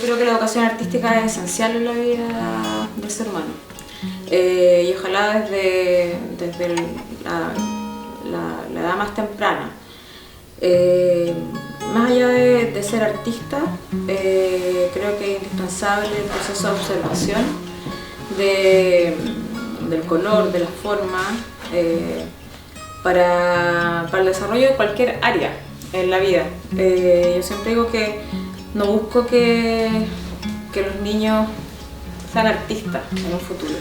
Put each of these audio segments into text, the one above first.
creo que la educación artística es esencial en la vida del ser humano. Y ojalá desde la edad más temprana. Más allá de ser artista, creo que es indispensable el proceso de observación del color, de la forma, para el desarrollo de cualquier área en la vida. Yo siempre digo que no busco que los niños sean artistas en un futuro,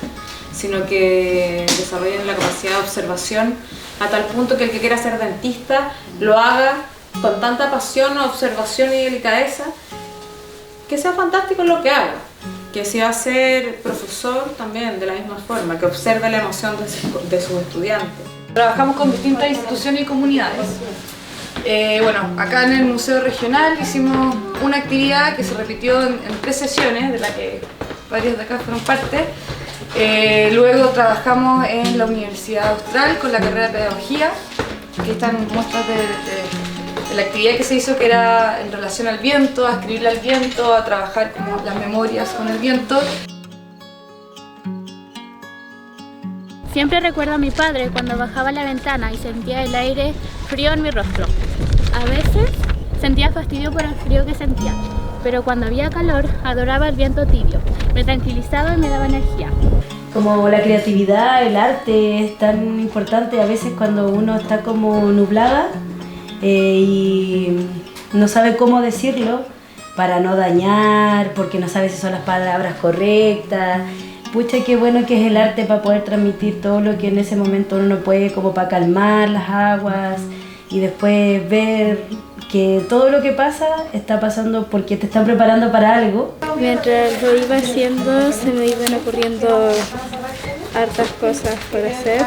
sino que desarrollen la capacidad de observación a tal punto que el que quiera ser dentista lo haga con tanta pasión, observación y delicadeza, que sea fantástico en lo que haga. Que si va a ser profesor también de la misma forma, que observe la emoción de sus estudiantes. Trabajamos con distintas instituciones y comunidades. Bueno, acá en el Museo Regional hicimos una actividad que se repitió en 3 sesiones, de la que varios de acá fueron parte. Luego trabajamos en la Universidad Austral con la carrera de Pedagogía. Aquí están muestras de la actividad que se hizo, que era en relación al viento, a escribirle al viento, a trabajar como las memorias con el viento. Siempre recuerdo a mi padre cuando bajaba a la ventana y sentía el aire frío en mi rostro. A veces sentía fastidio por el frío que sentía, pero cuando había calor adoraba el viento tibio. Me tranquilizaba y me daba energía. Como la creatividad, el arte es tan importante a veces cuando uno está como nublada y no sabe cómo decirlo para no dañar, porque no sabe si son las palabras correctas. Pucha, qué bueno que es el arte para poder transmitir todo lo que en ese momento uno no puede, como para calmar las aguas y después ver que todo lo que pasa está pasando porque te están preparando para algo. Mientras lo iba haciendo se me iban ocurriendo hartas cosas por hacer,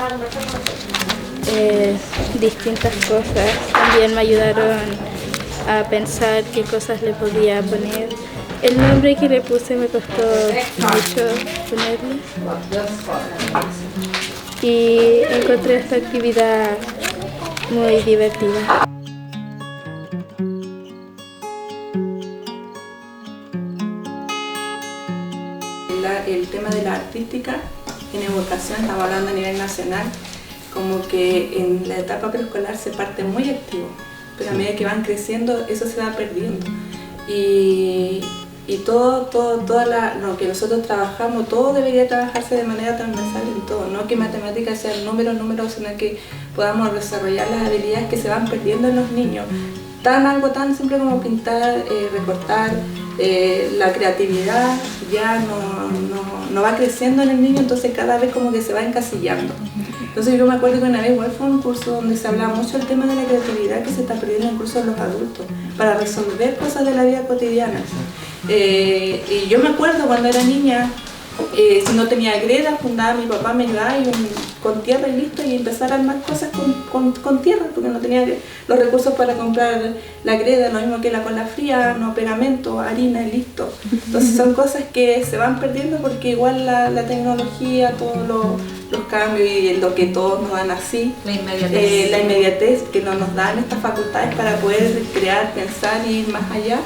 distintas cosas. También me ayudaron a pensar qué cosas le podía poner. El nombre que le puse me costó mucho ponerle y encontré esta actividad muy divertida. El tema de la artística en educación, estamos hablando a nivel nacional, como que en la etapa preescolar se parte muy activo, pero a medida que van creciendo eso se va perdiendo. Y todo lo que nosotros trabajamos, todo debería trabajarse de manera transversal en todo, no que matemáticas sean números, sino que podamos desarrollar las habilidades que se van perdiendo en los niños. Algo tan simple como pintar, recortar, la creatividad ya no va creciendo en el niño, entonces cada vez como que se va encasillando. Entonces yo me acuerdo que una vez igual fue un curso donde se hablaba mucho del tema de la creatividad que se está perdiendo incluso en los adultos, para resolver cosas de la vida cotidiana. Y yo me acuerdo cuando era niña, si no tenía greda, fundaba, mi papá me ayudaba con tierra y listo, y empezar a armar cosas con tierra, porque no tenía los recursos para comprar la greda, lo mismo que la cola fría, no pegamento, harina y listo. Entonces son cosas que se van perdiendo porque igual la tecnología, todos los cambios y lo que todos nos dan así, la inmediatez que no nos dan estas facultades para poder crear, pensar y ir más allá.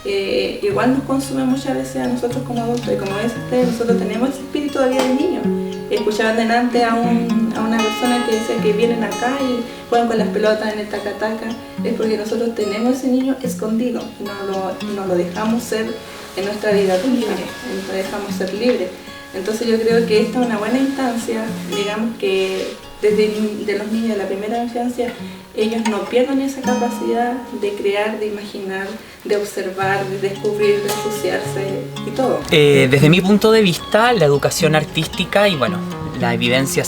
Igual nos consume muchas veces a nosotros como adultos, y como es nosotros tenemos ese espíritu todavía de niño. Escuchaban delante a una persona que decía que vienen acá y juegan con las pelotas en el taca-taca, es porque nosotros tenemos ese niño escondido, no lo dejamos ser en nuestra vida libre, no lo dejamos ser libre. Entonces yo creo que esta es una buena instancia, digamos que desde los niños de la primera infancia, ellos no pierdan esa capacidad de crear, de imaginar, de observar, de descubrir, de ensuciarse y todo. Desde mi punto de vista, la educación artística y bueno, la evidencia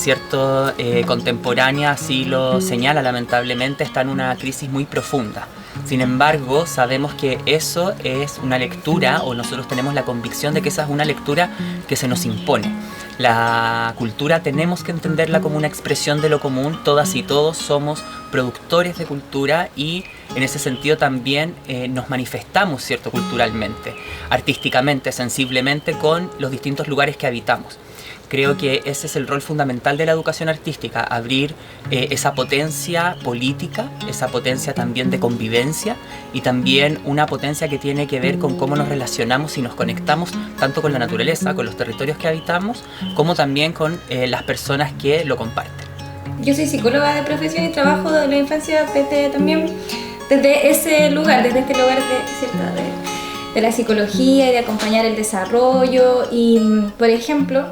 contemporánea así lo señala, lamentablemente está en una crisis muy profunda. Sin embargo, sabemos que eso es una lectura, o nosotros tenemos la convicción de que esa es una lectura que se nos impone. La cultura tenemos que entenderla como una expresión de lo común, todas y todos somos productores de cultura y en ese sentido también nos manifestamos, ¿cierto?, culturalmente, artísticamente, sensiblemente con los distintos lugares que habitamos. creo que ese es el rol fundamental de la educación artística, abrir esa potencia política, esa potencia también de convivencia y también una potencia que tiene que ver con cómo nos relacionamos y nos conectamos tanto con la naturaleza, con los territorios que habitamos, como también con las personas que lo comparten. Yo soy psicóloga de profesión y trabajo de la infancia desde también desde ese lugar, desde este lugar de la psicología y de acompañar el desarrollo. Y, por ejemplo,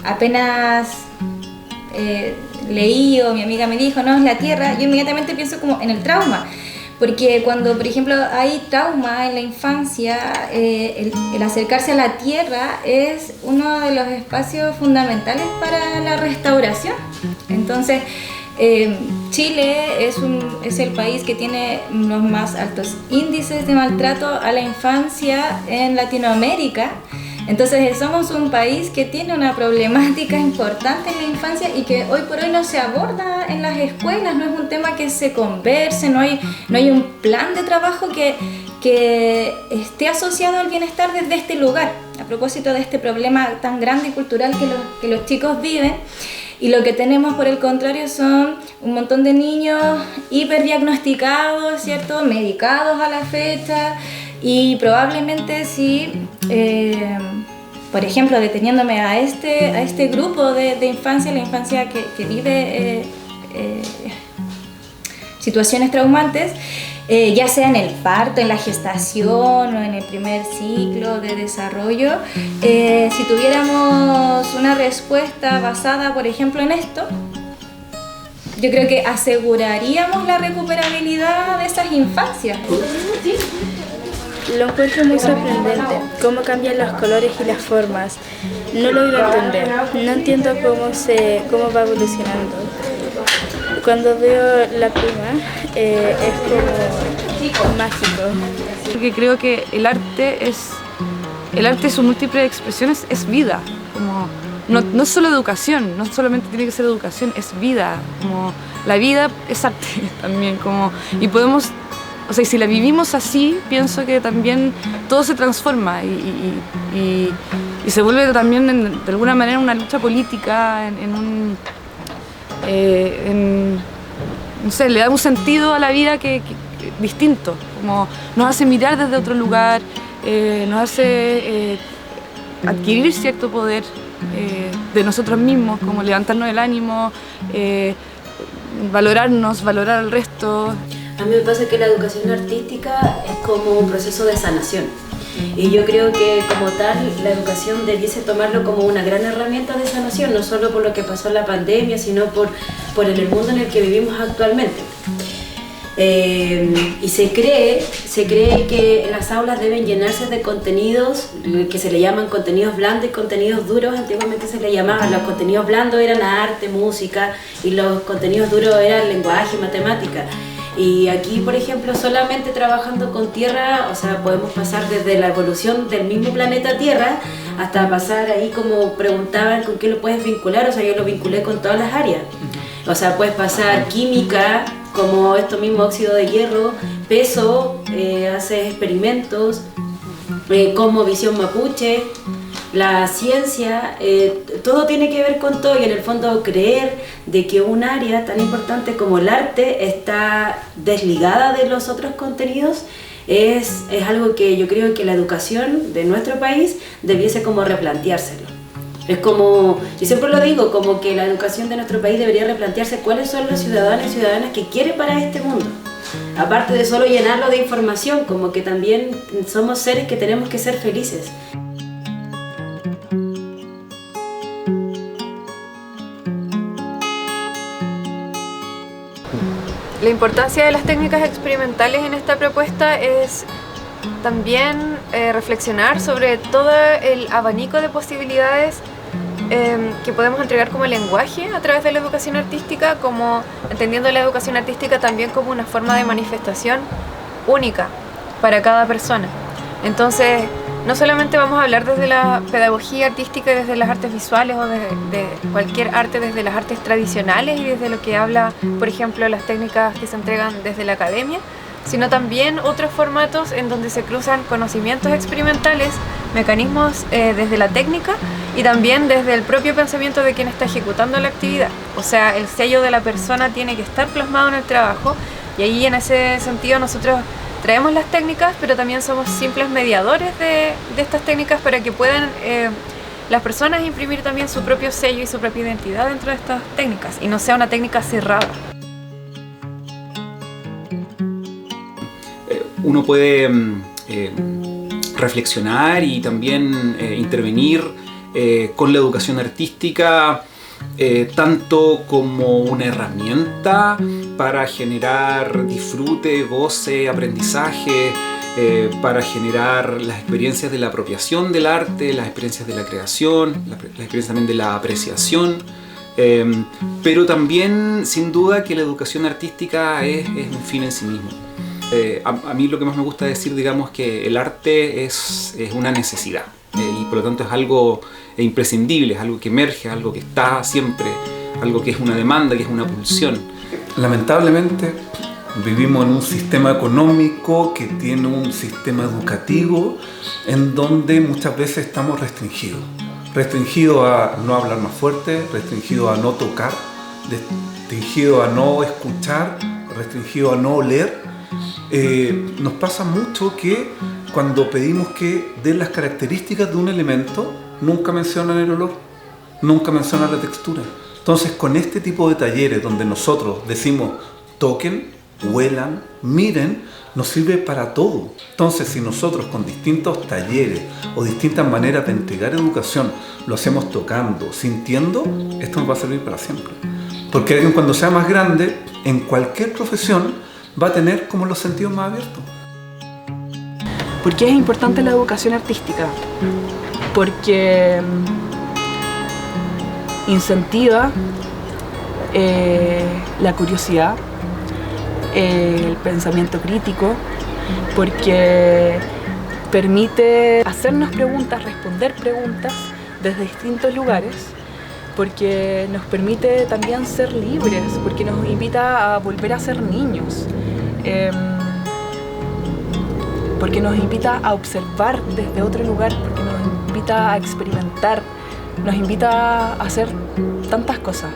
apenas leí o mi amiga me dijo, no, es la tierra, yo inmediatamente pienso como en el trauma. Porque cuando, por ejemplo, hay trauma en la infancia, el acercarse a la tierra es uno de los espacios fundamentales para la restauración. Entonces, Chile es el país que tiene los más altos índices de maltrato a la infancia en Latinoamérica. Entonces somos un país que tiene una problemática importante en la infancia y que hoy por hoy no se aborda en las escuelas, no es un tema que se converse, no hay un plan de trabajo que esté asociado al bienestar desde este lugar, a propósito de este problema tan grande y cultural que los chicos viven. Y lo que tenemos por el contrario son un montón de niños hiperdiagnosticados, ¿cierto? Medicados a la fecha. Y probablemente si, por ejemplo, deteniéndome a este grupo de infancia, la infancia que vive situaciones traumantes, ya sea en el parto, en la gestación o en el primer ciclo de desarrollo, si tuviéramos una respuesta basada, por ejemplo, en esto, yo creo que aseguraríamos la recuperabilidad de esas infancias. Lo encuentro muy sorprendente, cómo cambian los colores y las formas. No logro entender, no entiendo cómo va evolucionando. Cuando veo la pluma es como mágico. Porque creo que el arte sus múltiples expresiones es vida. Como, no es solo educación, no solamente tiene que ser educación, es vida. Como, la vida es arte también. Como, y podemos... O sea, y si la vivimos así, pienso que también todo se transforma y se vuelve también de alguna manera una lucha política, no sé, le da un sentido a la vida que distinto, como nos hace mirar desde otro lugar, nos hace adquirir cierto poder de nosotros mismos, como levantarnos el ánimo, valorarnos, valorar al resto. A mí me pasa que la educación artística es como un proceso de sanación y yo creo que como tal la educación debiese tomarlo como una gran herramienta de sanación, no solo por lo que pasó en la pandemia, sino por el mundo en el que vivimos actualmente. Y se cree que las aulas deben llenarse de contenidos que se le llaman contenidos blandos y contenidos duros. Antiguamente se le llamaban, los contenidos blandos eran arte, música, y los contenidos duros eran lenguaje, matemática. Y aquí, por ejemplo, solamente trabajando con tierra, o sea, podemos pasar desde la evolución del mismo planeta Tierra hasta pasar ahí, como preguntaban, ¿con qué lo puedes vincular? O sea, yo lo vinculé con todas las áreas. O sea, puedes pasar química, como esto mismo, óxido de hierro, peso, haces experimentos, como visión mapuche, la ciencia, todo tiene que ver con todo, y en el fondo creer de que un área tan importante como el arte está desligada de los otros contenidos es algo que yo creo que la educación de nuestro país debiese como replanteárselo. Es como, yo siempre lo digo, como que la educación de nuestro país debería replantearse cuáles son los ciudadanos y ciudadanas que quiere para este mundo. Aparte de solo llenarlo de información, como que también somos seres que tenemos que ser felices. La importancia de las técnicas experimentales en esta propuesta es también reflexionar sobre todo el abanico de posibilidades que podemos entregar como lenguaje a través de la educación artística, como entendiendo la educación artística también como una forma de manifestación única para cada persona. Entonces, no solamente vamos a hablar desde la pedagogía artística y desde las artes visuales o de cualquier arte, desde las artes tradicionales y desde lo que habla, por ejemplo, las técnicas que se entregan desde la academia, sino también otros formatos en donde se cruzan conocimientos experimentales, mecanismos desde la técnica y también desde el propio pensamiento de quien está ejecutando la actividad. O sea, el sello de la persona tiene que estar plasmado en el trabajo, y ahí en ese sentido nosotros traemos las técnicas, pero también somos simples mediadores de estas técnicas para que puedan las personas imprimir también su propio sello y su propia identidad dentro de estas técnicas, y no sea una técnica cerrada. Uno puede reflexionar y también intervenir con la educación artística, tanto como una herramienta para generar disfrute, goce, aprendizaje, para generar las experiencias de la apropiación del arte, las experiencias de la creación, las experiencias también de la apreciación, pero también sin duda que la educación artística es un fin en sí mismo. A mí lo que más me gusta decir, digamos, que el arte es una necesidad, y por lo tanto es algo imprescindible, es algo que emerge, algo que está siempre, algo que es una demanda, que es una pulsión. Lamentablemente vivimos en un sistema económico que tiene un sistema educativo en donde muchas veces estamos restringidos. Restringidos a no hablar más fuerte, restringidos a no tocar, restringidos a no escuchar, restringidos a no oler. Nos pasa mucho que cuando pedimos que den las características de un elemento, nunca mencionan el olor, nunca mencionan la textura. Entonces, con este tipo de talleres donde nosotros decimos toquen, huelan, miren, nos sirve para todo. Entonces, si nosotros con distintos talleres o distintas maneras de entregar educación lo hacemos tocando, sintiendo, esto nos va a servir para siempre. Porque alguien, cuando sea más grande, en cualquier profesión va a tener como los sentidos más abiertos. ¿Por qué es importante la educación artística? Porque incentiva la curiosidad, el pensamiento crítico, porque permite hacernos preguntas, responder preguntas desde distintos lugares, porque nos permite también ser libres, porque nos invita a volver a ser niños, porque nos invita a observar desde otro lugar, porque nos invita a experimentar, nos invita a hacer tantas cosas.